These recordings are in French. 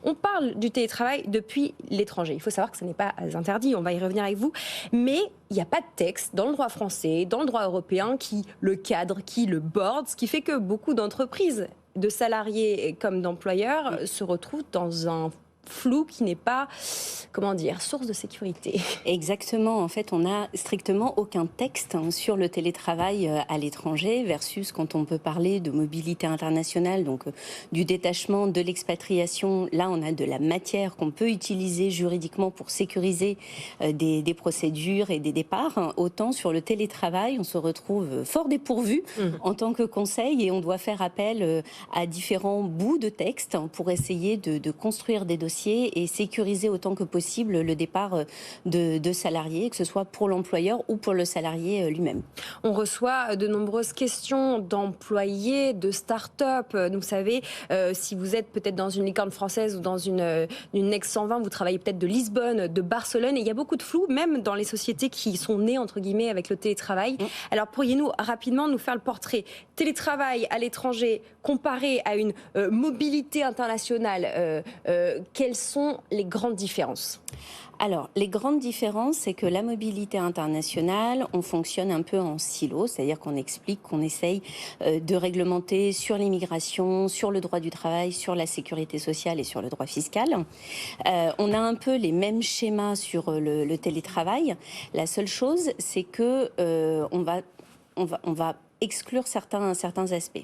On parle du télétravail depuis l'étranger. Il faut savoir que ce n'est pas interdit, on va y revenir avec vous. Mais il n'y a pas de texte dans le droit français, dans le droit européen qui le cadre, qui le borde, ce qui fait que beaucoup d'entreprises, de salariés comme d'employeurs, se retrouvent dans un flou qui n'est pas, comment dire, source de sécurité. Exactement. En fait, on n'a strictement aucun texte sur le télétravail à l'étranger versus quand on peut parler de mobilité internationale, donc du détachement, de l'expatriation. Là, on a de la matière qu'on peut utiliser juridiquement pour sécuriser des procédures et des départs. Autant sur le télétravail, on se retrouve fort dépourvu en tant que conseil et on doit faire appel à différents bouts de texte pour essayer de construire des dossiers et sécuriser autant que possible le départ de salariés, que ce soit pour l'employeur ou pour le salarié lui-même. On reçoit de nombreuses questions d'employés, de start-up. Vous savez, si vous êtes peut-être dans une licorne française ou dans une Next 120, vous travaillez peut-être de Lisbonne, de Barcelone, et il y a beaucoup de flou, même dans les sociétés qui sont nées, entre guillemets, avec le télétravail. Alors, pourriez-vous rapidement nous faire le portrait télétravail à l'étranger comparé à une mobilité internationale, quelles sont les grandes différences ? Alors, les grandes différences, c'est que la mobilité internationale, on fonctionne un peu en silo, c'est-à-dire qu'on explique, qu'on essaye de réglementer sur l'immigration, sur le droit du travail, sur la sécurité sociale et sur le droit fiscal. On a un peu les mêmes schémas sur le télétravail. La seule chose, c'est que on va exclure certains aspects.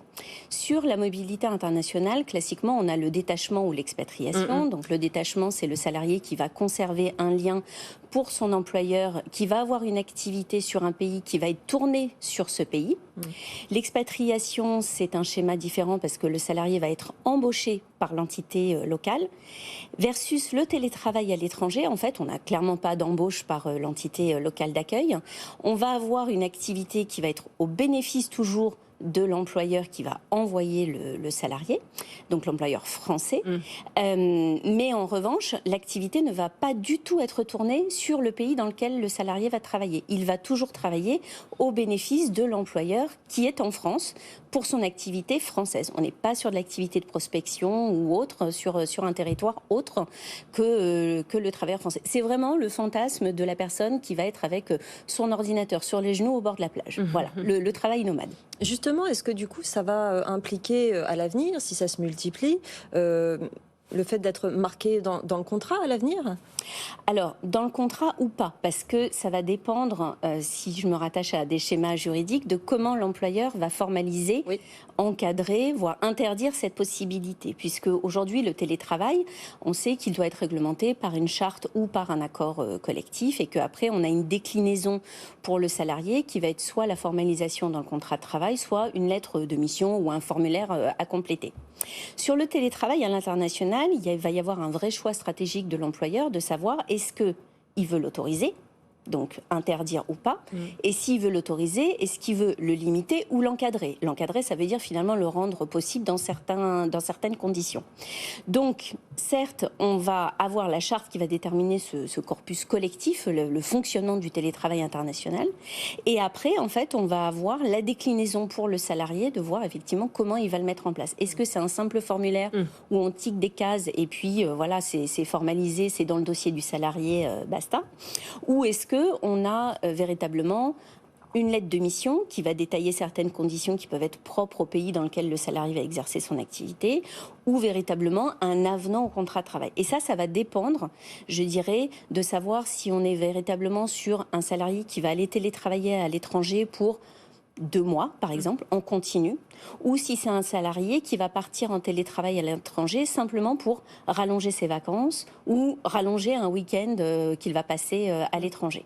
Sur la mobilité internationale, classiquement, on a le détachement ou l'expatriation. Donc le détachement, c'est le salarié qui va conserver un lien pour son employeur, qui va avoir une activité sur un pays, qui va être tourné sur ce pays. L'expatriation, c'est un schéma différent parce que le salarié va être embauché par l'entité locale. Versus le télétravail à l'étranger, en fait, on n'a clairement pas d'embauche par l'entité locale d'accueil. On va avoir une activité qui va être au bénéfice toujours de l'employeur qui va envoyer le salarié, donc l'employeur français. Mais en revanche, l'activité ne va pas du tout être tournée sur le pays dans lequel le salarié va travailler. Il va toujours travailler au bénéfice de l'employeur qui est en France pour son activité française. On n'est pas sur de l'activité de prospection ou autre, sur un territoire autre que le travailleur français. C'est vraiment le fantasme de la personne qui va être avec son ordinateur sur les genoux au bord de la plage. Voilà, le travail nomade. Justement, est-ce que du coup ça va impliquer à l'avenir, si ça se multiplie, le fait d'être marqué dans le contrat à l'avenir ? Alors, dans le contrat ou pas, parce que ça va dépendre, si je me rattache à des schémas juridiques, de comment l'employeur va formaliser, encadrer, voire interdire cette possibilité. Puisque aujourd'hui, le télétravail, on sait qu'il doit être réglementé par une charte ou par un accord collectif, et qu'après, on a une déclinaison pour le salarié qui va être soit la formalisation dans le contrat de travail, soit une lettre de mission ou un formulaire à compléter. Sur le télétravail à l'international, il va y avoir un vrai choix stratégique de l'employeur de savoir est-ce qu'il veut l'autoriser, donc interdire ou pas, et s'il veut l'autoriser, est-ce qu'il veut le limiter ou l'encadrer. L'encadrer, ça veut dire finalement le rendre possible dans certaines conditions. Donc, certes, on va avoir la charte qui va déterminer ce corpus collectif, le fonctionnement du télétravail international, et après, en fait, on va avoir la déclinaison pour le salarié de voir effectivement comment il va le mettre en place. Est-ce que c'est un simple formulaire où on tique des cases et puis voilà, c'est formalisé, c'est dans le dossier du salarié, basta, ou est-ce qu'on a véritablement une lettre de mission qui va détailler certaines conditions qui peuvent être propres au pays dans lequel le salarié va exercer son activité, ou véritablement un avenant au contrat de travail. Et ça va dépendre, je dirais, de savoir si on est véritablement sur un salarié qui va aller télétravailler à l'étranger pour 2 mois, par exemple, en continu, ou si c'est un salarié qui va partir en télétravail à l'étranger simplement pour rallonger ses vacances ou rallonger un week-end qu'il va passer à l'étranger.